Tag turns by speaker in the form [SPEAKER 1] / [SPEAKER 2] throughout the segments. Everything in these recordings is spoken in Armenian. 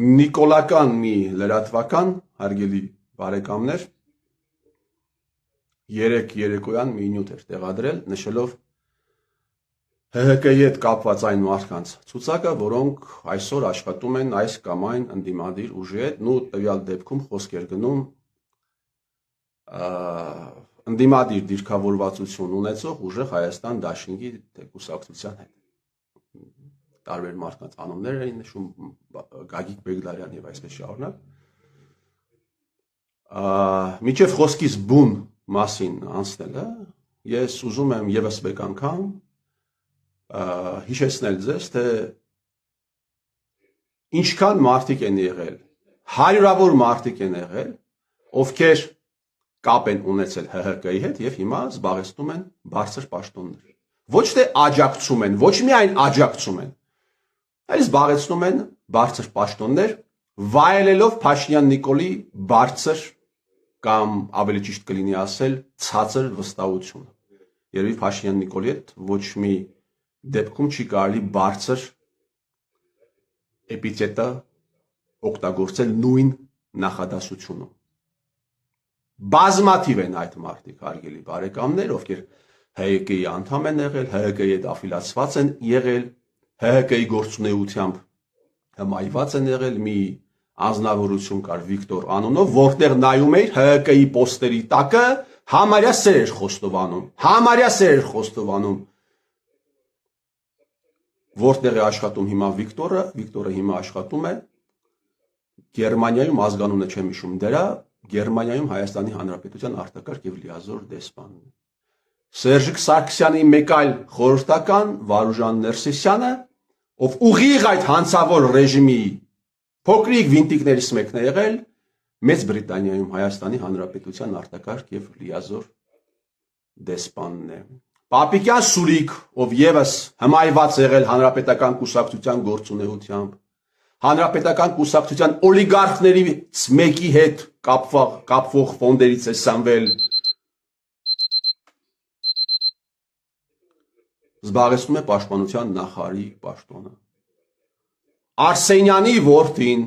[SPEAKER 1] Նիկոլական մի լրատվական, հարգելի բարեկամներ, երեք երեկոյան մի նյութ էր տեղադրել, նշելով ՀՀԿ-ի հետ կապված այն մարդկանց ցուցակը, որոնք այսօր աշխատում են այս կամ այն ընդդիմադիր ուժի հետ, ու տվյալ դեպքում խոսք էր գնում ընդդիմադիր դիրքավորվածություն ունեցող ուժեղ Հայաստան Դաշինքի կուսակցության հետ։ Տարբեր մարդկանց անուններ էին նշում, Գագիկ Բեգլարյան եւ այսպես շարունակ։ Միջև խոսքից բուն մասին անցնելը, ես ուզում եմ եւս մեկ անգամ հիշեցնել ձեզ, թե ինչքան մարդիկ են եղել, հարյուրավոր մարդիկ են եղել, ովքեր կապ են ունեցել ՀՀԿ-ի հետ եւ հիմա զբաղեցնում են բարձր պաշտոններ։ Ոչ թե աջակցում են, ոչ միայն աջակցում են, այլ զբաղեցնում են բարձր պաշտոններ, վայելելով Փաշինյան Նիկոլի բարձր կամ ավելի ճիշտ կլինի ասել ցածր վստահությունը։ Երևի Փաշինյան Նիկոլի հետ ոչ մի դեպքում չի կարելի բարձր էպիթետը օգտագործել նույն նախադասությունում։ Բազմաթիվ են այդ մարդիկ, հարգելի բարեկամներ, ովքեր ՀՀԿ-ի անդամ են եղել, ՀՀԿ-ի հետ աֆիլացված են եղել, ՀՀԿ-ի գործունեությամբ հմայված են եղել, մի անձնավորություն կար Վիկտոր անունով, որտեղ նայում էր ՀՀԿ-ի պոստերի տակը, համարյա սեր էր խոստովանում, որտեղ է աշխատում հիմա Վիկտորը հիմա աշխատում է Գերմանիայում, ազգանունը չեմ հիշում դրա, Գերմանիայում Հայաստանի Հանրապետության արտակարգ եւ լիազոր դեսպանն է։ Սերժիկ Սարգսյանի մեկ այլ խորհրդական Վարուժան Ներսիսյանը, ով ուղիղ այդ հանցավոր ռեժիմի փոքրիկ վինտիկներից մեկն է եղել, Մեծ Բրիտանիայում Հայաստանի Հանրապետության արտակարգ եւ լիազոր դեսպանն է։ Պապիկյան Սուրիկ, ով եւս հմայված եղել հանրապետական կուսակցության գործունեությամբ, հանրապետական կուսակցության օլիգարխներից մեկի հետ կապվող ֆոնդերից է սանվել, զբաղեցնում է պաշտպանության նախարարի պաշտոնը։ Արսենյանի որդին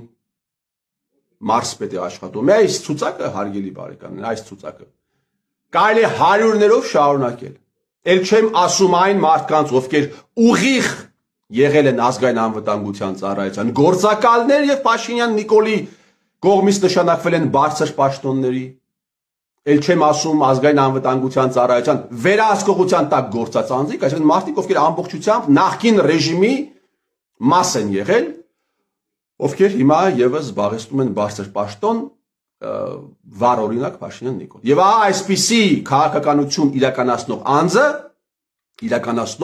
[SPEAKER 1] մարզպետ է աշխատում։ Այս ցուցակը, հարգելի բարեկամներ, այս ցուցակը կարելի է հարյուրներով շարունակել։ Էլ չեմ ասում այն մարդկանց, ովքեր ուղիղ եղել են ազգային անվտանգության ծառայության գործակալներ եւ Փաշինյան Նիկոլի կողմից նշանակվել են բարձր պաշտոնների։ Էլ չեմ ասում ազգային անվտանգության ծառայության վերահսկողության տակ գործած անձիկ, այսինքն մարդիկ, ովքեր ամբողջությամբ նախկին ռեժիմի մաս են եղել, ովքեր հիմա եւս զբաղեցնում են բարձր պաշտոն, վառ օրինակ Փաշինյան Նիկոլ։ Եվ այսպիսի քաղաքականություն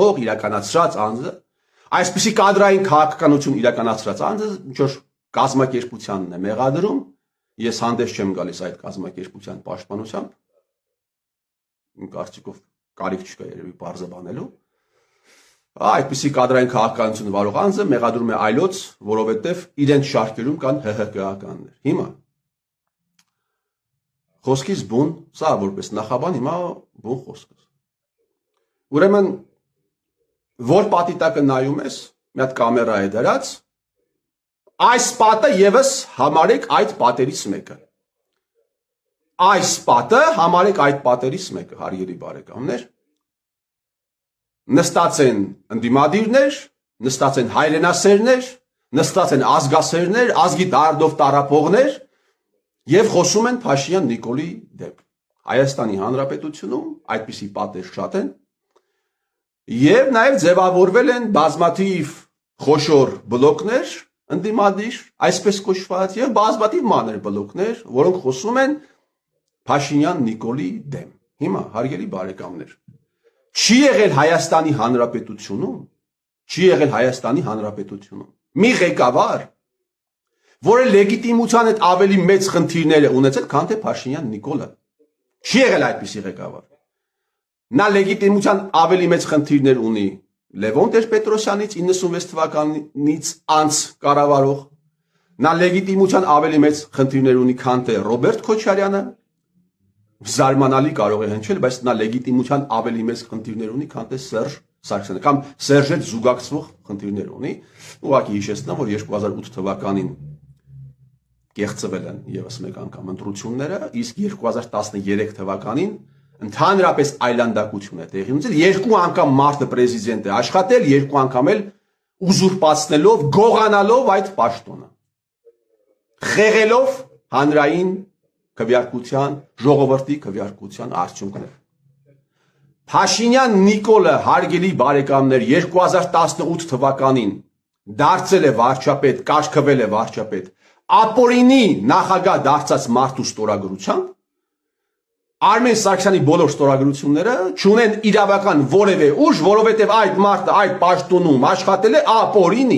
[SPEAKER 1] իրականացրած անձը, այսպիսի կադրային քաղաքականություն իրականացրած անձը ինչ որ կազմակերպությանն է մեղադրում, ես հանդես չեմ գալիս այդ կազմակերպության պաշտպանությամբ, իմ կարծիքով կարիք չկա երևի բարձրաբանելու, այդպիսի կադրային քաղաքականություն վարող անձը մեղադրում է այլոց, որովհետև իրենց շարքերում կան ՀՀԿ-ականներ։ Հիմա խոսքից բուն, սա որպես նախաբան, հիմա բուն խոսք։ Ուրեմն, որ պատի տակը նայում ես, մի հատ կամերա է դրած, այս պատը եւս համարեք այդ պատերից մեկը։ Այս պատը համարեք այդ պատերից մեկը, հարգելի բարեկամներ։ Նստած են ընդդիմադիրներ, նստած են հայրենասերներ, նստած են ազգասերներ, ազգի դարդով տառապողներ եւ խոսում են Փաշինյան Նիկոլի դեմ։ Հայաստանի Հանրապետությունում այդպիսի պատեր շատ են եւ նաեւ ձևավորվել են բազմաթիվ խոշոր բլոկներ, ընդդիմադիր, այսպես կոչված եւ բազմաթիվ մանր բլոկներ, որոնք խոսում են Փաշինյան Նիկոլի դեմ։ Հիմա, հարգելի բարեկամներ, չի եղել Հայաստանի Հանրապետությունում մի ղեկավար, որը լեգիտիմության հետ ավելի մեծ խնդիրներ է ունեցել, քան թե Փաշինյան Նիկոլը։ Չի եղել այդպիսի ղեկավար։ Նա լեգիտիմության ավելի մեծ խնդիրներ ունի Լևոն Տեր-Պետրոսյանից 96 թվականից անց կառավարող, նա լեգիտիմության ավելի մեծ խնդիրներ ունի, քան թե Ռոբերտ Քոչարյանը, զարմանալի կարող է հնչել, բայց նա լեգիտիմության ավելի մեծ խնդիրներ ունի, քան թե Սերժ Սարգսյանը, կամ Սերժ հետ զուգակցվող խնդիրներ ունի։ Ուղղակի հիշեցնեմ, որ 2008 թվականին կեղծվել են եւս մեկ անգամ ընտրությունները, իսկ 2013 թվականին ընդհանրապես այլանդակություն է տեղի ունեցել, երկու անգամ մարդը պրեզիդենտ է աշխատել, երկու անգամ էլ ուզուրպացնելով, գողանալով այդ պաշտոնը, խեղելով հանրային քվեարկության, ժողովրդի քվեարկության արդյունքներ։ Փաշինյան Նիկոլը, հարգելի բարեկամներ, 2018 թվականին դարձել է վարչապետ, կարգվել է վարչապետ, ապօրինի նախագահ դարձած մարդու ստորագրությամբ, Արմեն Սարգսյանի բոլոր ստորագրությունները չունեն իրավական որևէ ուժ, որովհետև այդ մարդը այդ պաշտոնում աշխատել է ապօրինի։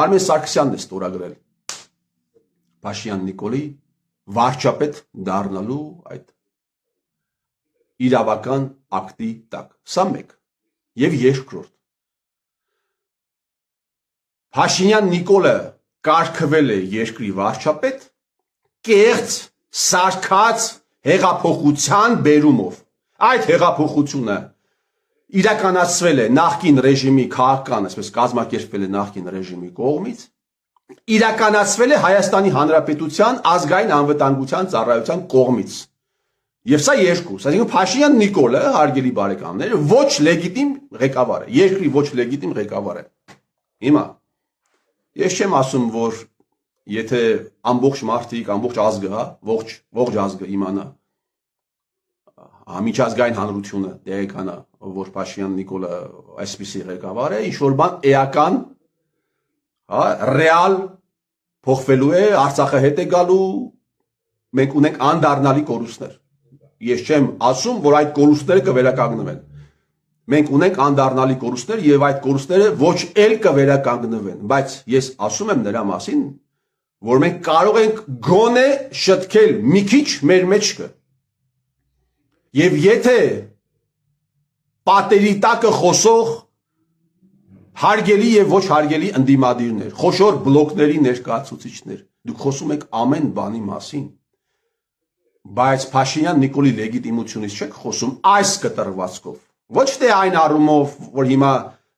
[SPEAKER 1] Արմեն Սարգսյանն է ստորագրել Փաշինյան Նիկոլի վարչապետ դառնալու այդ իրավական ակտի տակ։ Սա մեկ։ Եվ երկրորդ։ Փաշինյան Նիկոլը կարգվել է երկրի վարչապետ կեղծ, սարքած հեղափոխության բերումով։ Այդ հեղափոխությունը իրականացվել է նախկին ռեժիմի քաղաքական, այսպես կազմակերպվել է նախկին ռեժիմի կողմից, իրականացվել է Հայաստանի Հանրապետության ազգային անվտանգության ծառայության կողմից։ Եվ սա երկուս, այսինքն Փաշինյան Նիկոլը, հարգելի բարեկամներ, ոչ լեգիտիմ ղեկավար է, երկրի ոչ լեգիտիմ ղեկավար է։ Հիմա ես չեմ ասում, որ եթե ամբողջ մարդիկ, ամբողջ ազգը, հա, ողջ ազգը իմանա, միջազգային հանրությունը տեղեկանա, որ Փաշինյան Նիկոլը այսպիսի ղեկավար է, ինչ որ բան էական, հա, ռեալ փոխվելու է, Արցախը հետ է գալու, մենք ունենք անդառնալի կորուստներ։ Ես չեմ ասում, որ այդ կորուստները կվերականգնվեն։ Մենք ունենք անդառնալի կորուստներ եւ այդ կորուստները ոչ էլ կվերականգնվեն, բայց ես ասում եմ նրա մասին, որ մենք կարող ենք գոնե շտկել մի քիչ մեր մեջքը։ Եվ եթե պատերի տակը խոսող հարգելի եւ ոչ հարգելի ընդդիմադիրներ, խոշոր բլոկների ներկայացուցիչներ, դուք խոսում եք ամեն բանի մասին, բայց Փաշինյան Նիկոլի լեգիտիմությունից չեք խոսում այս կտրվածքով։ Ոչ թե այն առումով, որ հիմա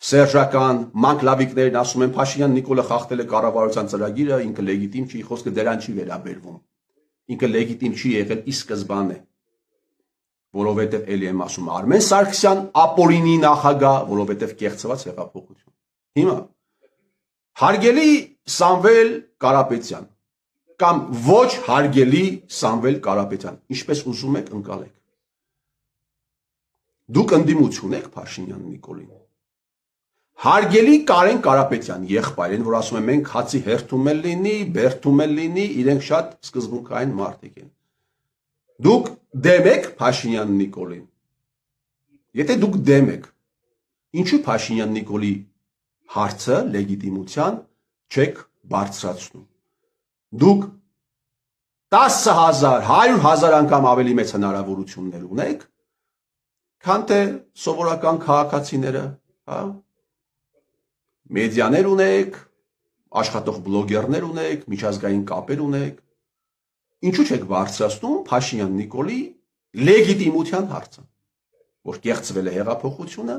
[SPEAKER 1] սերժական մանկլավիկներն ասում են Փաշինյան Նիկոլը խախտել է կառավարության ծրագիրը, ինքը լեգիտիմ չի, խոսքը դրան չի վերաբերվում։ Ինքը լեգիտիմ չի եղել ի սկզբանե, որովհետև էլի եմ ասում Արմեն Սարգսյան ապօրինի նախագահ, որովհետև կեղծված հեղափոխություն։ Հիմա հարգելի Սամվել Կարապետյան կամ ոչ հարգելի Սամվել Կարապետյան, ինչպես ուզում եք ընկալեք։ Դուք ընդդիմություն եք Փաշինյան Նիկոլին։ Հարգելի Կարեն Կարապետյան, եղբայրն, որ ասում են մենք հացի հերթում էլ լինի, բերթում էլ լինի, իրենք շատ սկզբունքային մարդիկ են։ Դուք դեմ եք Փաշինյան Նիկոլին։ Եթե դուք դեմ եք, ինչու Փաշինյան Նիկոլի հարցը լեգիտիմության չեք բարձրացնում։ Դուք 10,000, 100,000 անգամ ավելի մեծ հնարավորություններ ունեք, քան թե սովորական քաղաքացիները, հա, մեդիաներ ունեք, աշխատող բլոգերներ ունեք, միջազգային կապեր ունեք, ինչու չեք բարձրացնում Փաշինյան Նիկոլի լեգիտիմության հարցը, որ կեղծվել է հեղափոխությունը,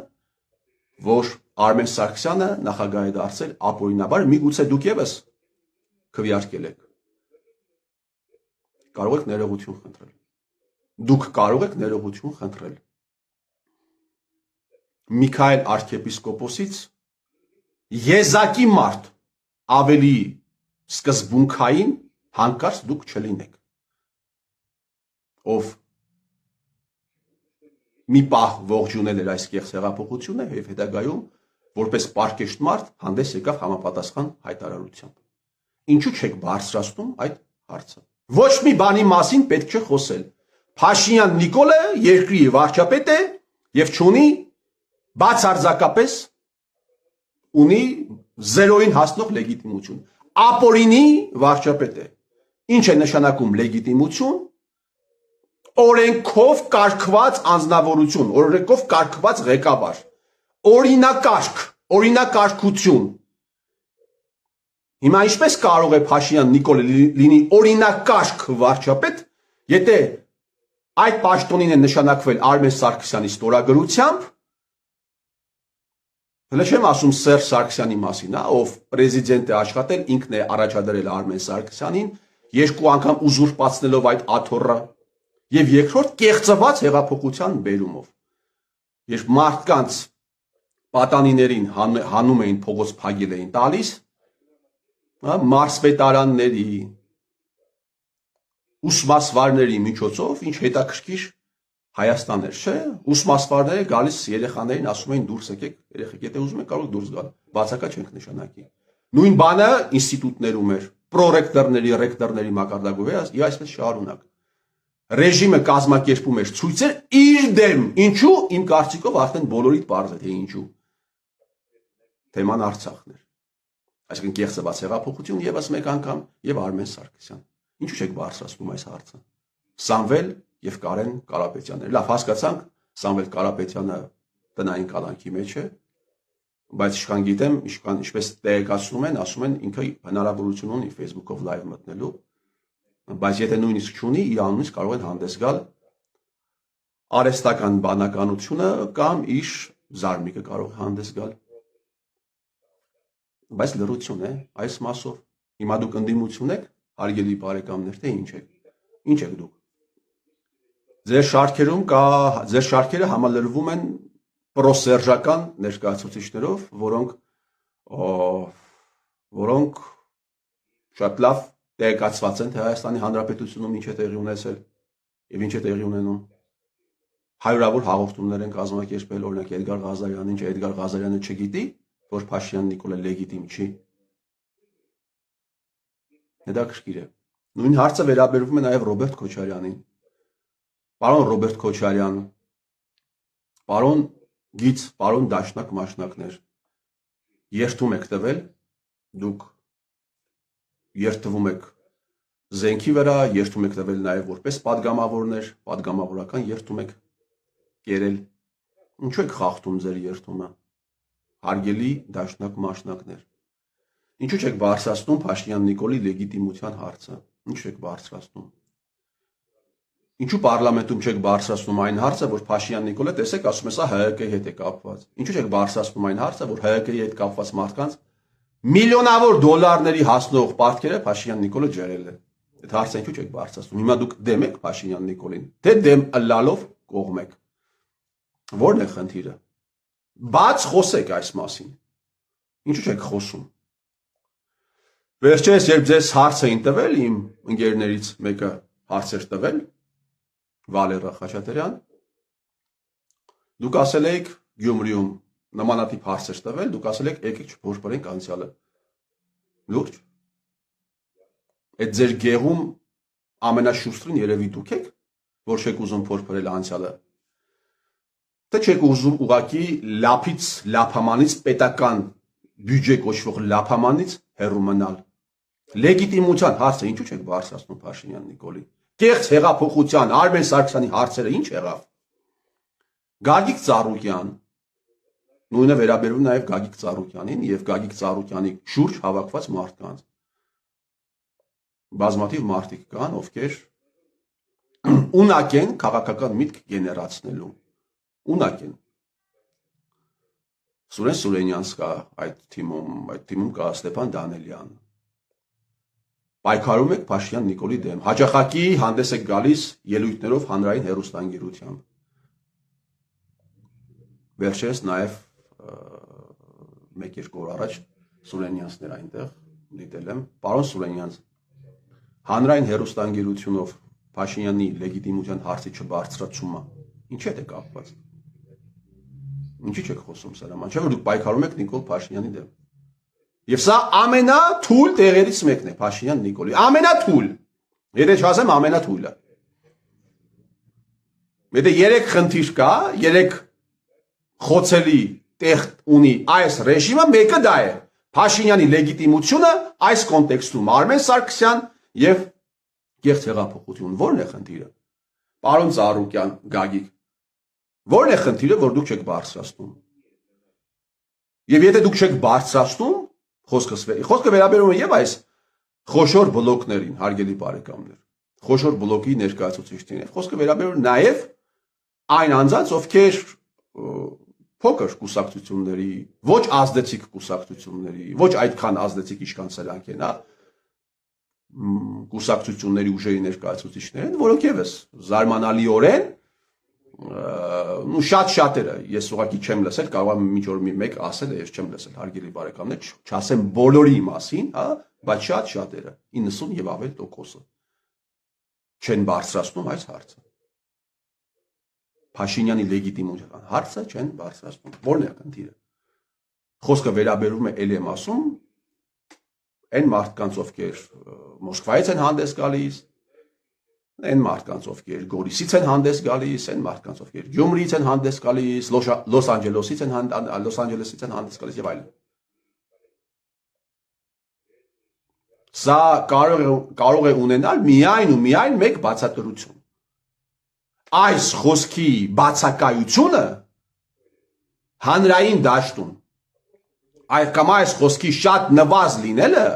[SPEAKER 1] որ Արմեն Սարգսյանը նախագահ է դարձել ապօրինաբար, միգուցե դուք եւս քվեարկել եք։ Կարող եք ներողություն խնդրել։ Դուք կարող եք ներողություն խնդրել։ Միքայել arczepiskopos-ից եզակի մարդ ավելի սկզբունքային հանկարծ դուք չլինեք, ով մի պահ ողջունել էր այս կեղծ հեղափոխությունը եւ հետագայում որպես պարկեշտ մարդ հանդես եկավ համապատասխան հայտարարությամբ։ Ինչու չեք բարձրացնում այդ հարցը։ Ոչ մի բանի մասին պետք չէ խոսել։ Փաշինյան Նիկոլը երկրի վարչապետ է եւ չունի բացարձակապես ունի զերոյին հասնող լեգիտիմություն։ Ապօրինի վարչապետ է։ Ինչ է նշանակում լեգիտիմություն։ Օրենքով կարգված անձնավորություն, օրենքով կարգված ղեկավար, օրինակարգ, օրինակարգություն։ Հիմա ինչպես կարող է Փաշինյան Նիկոլը լինի օրինակարգ վարչապետ, եթե այդ պաշտոնին է նշանակվել Արմեն Սարգսյանի ստորագրությամբ, Հələ չեմ ասում Սերժ Սարգսյանի մասին, ով պրեզիդենտ է աշխատել, ինքն է առաջադրել Արմեն Սարգսյանին, երկու անգամ ուզուրպացնելով այդ աթոռը, եւ երկրորդ կեղծված հեղափոխության բերումով։ Երբ մարդկանց պատանիներին հանում էին փողոց փագել էին տալիս, մարզպետարանների, ուսմասվարների միջոցով, ինչ հետաքրքիր Հայաստան էր, չէ՞։ Ուսմասվարները գալիս երեխաներին ասում էին դուրս եկեք, երեխեք, եթե ուզում եք կարող եք դուրս գալ, բացակա չենք նշանակի։ Նույն բանը ինստիտուտներում էր, պրոռեկտորների, ռեկտորների մակարդակով էր, եւ այսպես շարունակ։ Ռեժիմը կազմակերպում էր ցույցեր իր դեմ, ինչու իմ կարծիքով արդեն բոլորիդ պարզ է թե ինչու։ Թեման Արցախն էր։ Այսինքն կեղծված հեղափոխություն եւս մեկ անգամ եւ Արմեն Սարգսյան։ Ինչու՞ չեք բարձրացնում այս հարցը։ Սամվել եւ Կարեն Կարապետյաններ։ Լավ, հասկացանք, Սամվել Կարապետյանը տնային կալանքի մեջ է, բայց իշխան գիտեմ, իշխան ինչպես տեղեկացնում են, ասում են ինքը հնարավորություն ունի Facebook-ով live մտնելու, բայց եթե նույնիսկ չունի, իր անունից կարող են հանդես գալ արհեստական բանականությունը կամ իր զարմիկը կարող է հանդես գալ։ Բայց լրություն է այս մասով։ Հիմա դուք ընդդիմություն եք, հարգելի բարեկամներ, թե ինչ եք։ Ինչ եք դուք։ Ձեր շարքերում կա, ձեր շարքերը համալրվում են պրոսերժական ներկայացուցիչներով, որոնք շատ լավ տեղեկացված են թե Հայաստանի Հանրապետությունում ինչ է տեղի ունեցել եւ ինչ է տեղի ունենում։ Հարյուրավոր հաղորդումներ են կազմակերպել, օրինակ Էդգար Ղազարյանն, ինչ Էդգար Ղազարյանը չգիտի, որ Փաշինյան Նիկոլը լեգիտիմ չի։ Հետաքրքիր է։ Նույն հարցը վերաբերվում է նաեւ Ռոբերտ Քոչարյանին։ Պարոն Ռոբերտ Քոչարյան, պարոն Գիծ, պարոն Դաշնակ Մաշնակներ, երթում եք տվել, դուք երթվում եք զենքի վրա, երթում եք տվել նաև որպես падգամավորներ, падգամավորական երթում եք կերել։ Ինչու եք խախտում ձեր երթումը, հարգելի Դաշնակ Մաշնակներ։ Ինչու չեք բարձրացնում Փաշինյան Նիկոլի լեգիտիմության հարցը, ինչու չեք բարձրացնում։ Ինչու պարլամենտում չեք բարձրացնում այն հարցը, որ Փաշինյան Նիկոլը, տեսեք, ասում է սա ՀՀԿ-ի հետ է կապված։ Ինչու չեք բարձրացնում այն հարցը, որ ՀՀԿ-ի հետ կապված մարդկանց միլիոնավոր դոլարների հասնող պարտքերը Փաշինյան Նիկոլը ջրել է։ Այդ հարցը ինչու չեք բարձրացնում։ Հիմա դուք դեմ եք Փաշինյան Նիկոլին, թե դեմ ըլլալով կողմ եք։ Որն է խնդիրը։ Բաց խոսեք այս մասին։ Ինչու չեք խոսում։ Վերջերս երբ ձեզ հարց էին տվել, իմ ընկերներից մեկը հարց էր տվել, Վալերա Խաչատրյան, դուք ասել եք Գյումրիում նմանատիպ հարց էր տվել, դուք ասել եք եկեք չփորփրենք անցյալը։ Լուրջ։ Այդ ձեր գեղում ամենաշուրթրին երևի դուք եք, որ չեք ուզում փորփրել անցյալը։ Թե չեք ուզում ուղակի լափից, լափամանից, պետական բյուջե կոչվող լափամանից հեռու մնալ։ Լեգիտիմության հարցը ինչու չեք բարձրացնում Փաշինյան Նիկոլի։ Կեղծ հեղափոխության Արմեն Սարգսյանի հարցերը ինչ եղավ։ Գագիկ Ծառուկյան, նույնը վերաբերում նաև Գագիկ Ծառուկյանին եւ Գագիկ Ծառուկյանի շուրջ հավաքված մարդկանց։ Բազմաթիվ մարդիկ կան, ովքեր ունակ են քաղաքական միտք գեներացնելու։ Ունակ են։ Սուրեն Սուրենյանց կա այդ թիմում կա Ստեփան Դանելյան։ Պայքարում եք Փաշինյան Նիկոլի դեմ։ Հաճախակի հանդես եք գալիս ելույթներով հանրային հեռուստաընկերությամբ։ Վերջերս նաև մեկ-երկու օր առաջ Սուրենյանցներ այնտեղ դիտել եմ։ Պարոն Սուրենյանց, հանրային հեռուստաընկերությունով Փաշինյանի լեգիտիմության հարցի չբարձրացումը ինչի՞ է կապված։ Ինչի՞ չեք խոսում սրա մասին, չէ՞ որ դուք պայքարում եք Նիկոլ Փաշինյանի դեմ։ Եվ սա ամենաթույլ տեղերից մեկն է Փաշինյան Նիկոլի, ամենաթույլ, եթե չասեմ ամենաթույլը։ Եթե 3 խնդիր կա, 3 խոցելի տեղ ունի այս ռեժիմը, մեկը դա է։ Փաշինյանի լեգիտիմությունը այս կոնտեքստում Արմեն Սարգսյան եւ կեղծ հեղափոխություն, ո՞րն է խնդիրը։ Պարոն Ծառուկյան, Գագիկ, ո՞րն է խնդիրը, որ դուք չեք բարձրացնում։ Եվ եթե դուք չեք բարձրացնում, խոսքը վերաբերում է եւ այս խոշոր բլոկներին, հարգելի բարեկամներ, խոշոր բլոկի ներկայացուցիչներին, խոսքը վերաբերում նաեւ այն անձանց, ովքեր փոքր կուսակցությունների, ոչ ազդեցիկ կուսակցությունների, ոչ այդքան ազդեցիկ ինչքան սրանք են, հա, կուսակցությունների ուժերի ներկայացուցիչներ են, որոնք եւս զարմանալիորեն ու շատ-շատերը, ես ուղղակի չեմ լսել, կարող եմ ինչ որ մեկ ասել է, ես չեմ լսել, հարգելի բարեկամներ, չասեմ բոլորի մասին, հա, բայց շատ-շատերը, 90 եւ ավել տոկոսը չեն բարձրացնում այս հարցը։ Փաշինյանի լեգիտիմության հարցը չեն բարձրացնում։ Որն է խնդիրը։ Խոսքը վերաբերում է, ելի եմ ասում, այն մարդկանց, ովքեր Մոսկվայից են հանդես գալիս, այն մարդկանց, ովքեր Գորիսից են հանդես գալիս, այն մարդկանց, ովքեր Գյումրիից են հանդես գալիս, Լոս Անջելեսից են հանդես գալիս եւ այլն։ Սա կարող է ունենալ միայն ու միայն մեկ բացատրություն։ Այս խոսքի բացակայությունը հանրային դաշտում կամ այս խոսքի շատ նվազ լինելը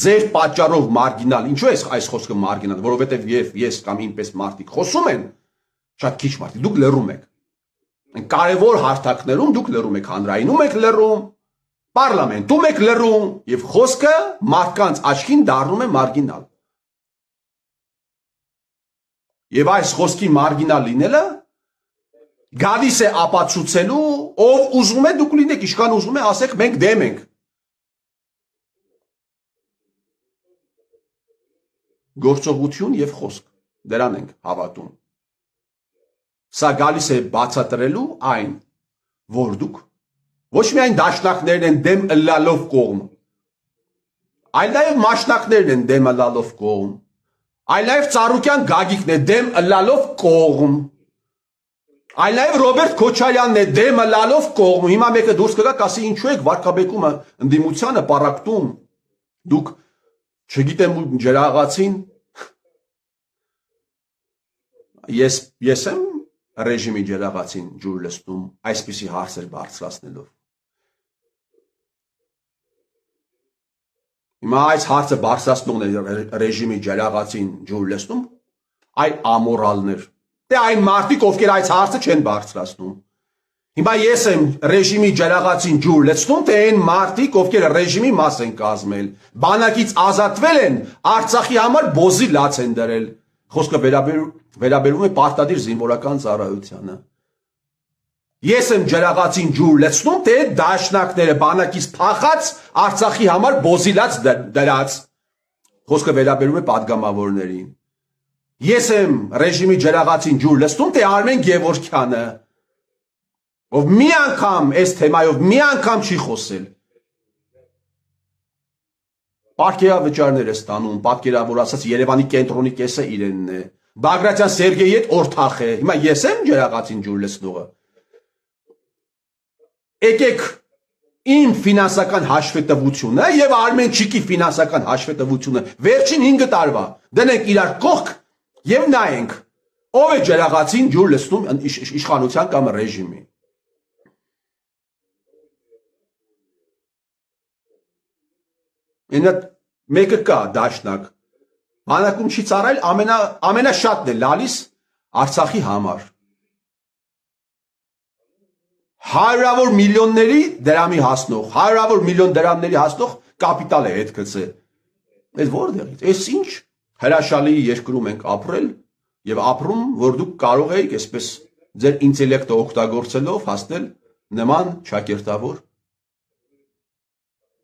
[SPEAKER 1] ձեր պատճառով մարգինալ, ինչու է այս խոսքը մարգինալ, որովհետև ես կամ ինպես մարդիկ խոսում են, շատ քիչ մարդիկ, դուք լռում եք։ Այն կարևոր հարթակներում դուք լռում եք, հանրայինում եք լռում, պարլամենտում եք լռում եւ խոսքը մարդկանց աչքին դառնում է մարգինալ։ Եվ այս խոսքի մարգինալ լինելը գալիս է ապացուցելու, ով ուզում է դուք լինեք, ինչքան ուզում է ասեք, մենք դեմ ենք։ Գործողություն եւ խոսք, դրան ենք հավատում։ Սա գալիս է բացատրելու այն, որ դուք ոչ միայն դաշնակներն են դեմ ըլլալով կողմ, այլ նաեւ մաշնակներն են դեմ ըլլալով կողմ, այլ նաեւ Ծառուկյան Գագիկն է դեմ ըլլալով կողմ, այլ նաեւ Ռոբերտ Քոչարյանն է դեմ ըլլալով կողմ։ Հիմա մեկը դուրս կգա, կասի ինչու եք վարկաբեկումը ընդդիմությանը պարակտում, դուք չգիտեմ ջրաղացին, ես եմ ռեժիմի ջրաղացին ջուր լստում այսպիսի հարցեր բարձրացնելով։ Հիմա այս հարցը բարձրացնողն է ռեժիմի ջրաղացին ջուր լստում, այ ամորալներ, դե այն մարդիկ, ովքեր այս հարցը չեն բարձրացնում։ Հիմա ես եմ ռեժիմի ջրաղացին ջուր լցնում, թե այն մարդիկ, ովքեր ռեժիմի մաս են կազմել, բանակից ազատվել են, Արցախի համար բոզի լաց են դրել։ Խոսքը վերաբերում է պարտադիր զինվորական ծառայությանը։ Ես եմ ջրաղացին ջուր լցնում, թե դաշնակները բանակից փախած Արցախի համար բոզի լաց դրած։ Խոսքը վերաբերում է падգամավորներին։ Ես եմ ռեժիմի ջրաղացին ջուր լցնում, թե Արմեն Գևորգյանը, ով մի անգամ այս թեմայով մի անգամ չի խոսել։ Պարգևավճարներ է ստանում, պատկերավոր ասած Երևանի կենտրոնի կեսը իրենն է։ Բագրատյան Սերգեյի հետ օրթախ է։ Հիմա ես եմ ջրաղացին ջուր լցնողը։ Եկեք իմ ֆինանսական հաշվետվությունը եւ Արմենչիկի ֆինանսական հաշվետվությունը վերջին 5 տարվա դնենք իրար կողք եւ նայենք ով է ջրաղացին ջուր լցնում իշխանության կամ ռեժիմի։ Ինը մեկը կա դաշնակ, բանակում չի ծառայել, ամենաշատն է լալիս Արցախի համար։ Հարյուրավոր միլիոնների դրամի հասնող, հարյուրավոր միլիոն դրամների հասնող կապիտալ է հետ գցել։ Այս որտեղից։ Այս ինչ հրաշալի երկրում ենք ապրել եւ ապրում, որ դուք կարող եք այսպես ձեր ինտելեկտը օգտագործելով հասնել նման ճակերտավոր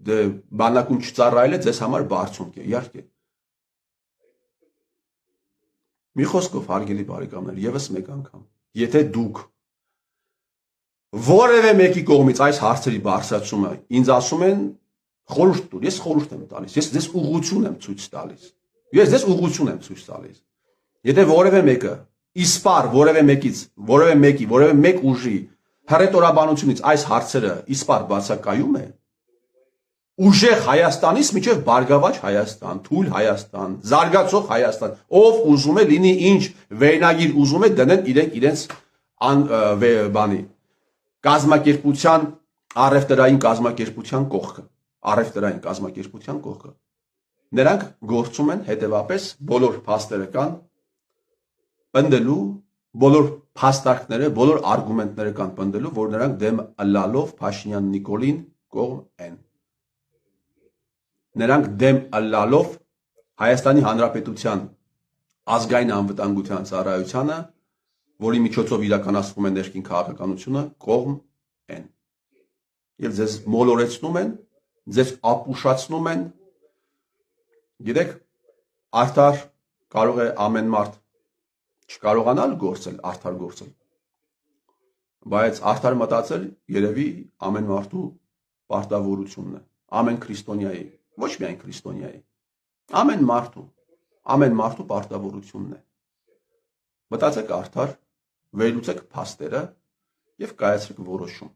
[SPEAKER 1] դե բանակում չծառայելը ձեզ համար բարձունք է, իհարկե։ Մի խոսքով, հարգելի բարեկամներ, եւս մեկ անգամ, եթե դուք որևէ մեկի կողմից այս հարցերի բարձրացումը ինձ ասում են խորհուրդ տուր, ես խորհուրդ եմ տալիս, ես ձեզ ուղղություն եմ ցույց տալիս։ Ես ձեզ ուղղություն եմ ցույց տալիս։ Եթե որևէ մեկը իսպար որևէ մեկ ուժի հռետորաբանությունից այս հարցերը իսպար բացակայում է, ուժեղ Հայաստանից միջև Բարգավաճ Հայաստան, Թույլ Հայաստան, Զարգացող Հայաստան, ով ուզում է լինի ինչ վերնագիր ուզում է դնեն իրենց բանի կազմակերպության առևտրային կազմակերպության կողքը։ Նրանք գործում են հետևապես բոլոր փաստերը կան պնդելու բոլոր փաստարկները, բոլոր արգումենտները կան պնդելու, որ նրանք դեմ ըլլալով Փաշինյան Նիկոլին կողմ են։ Նրանք դեմ ըլլալով Հայաստանի Հանրապետության ազգային անվտանգության ծառայությանը, որի միջոցով իրականացվում է ներքին քաղաքականությունը, կողմ են։ Եվ ձեզ մոլորեցնում են, ձեզ ապուշացնում են։ Գիտեք, արդար կարող է ամեն մարդ չկարողանալ գործել, արդար գործել, բայց արդար մտածել երևի ամեն մարդու պարտավորությունն է, ամեն քրիստոնյայի, ոչ միայն քրիստոնյայի, ամեն մարդու պարտավորությունն է։ Մտածեք արդար, վերլուծեք փաստերը եւ կայացրեք որոշում։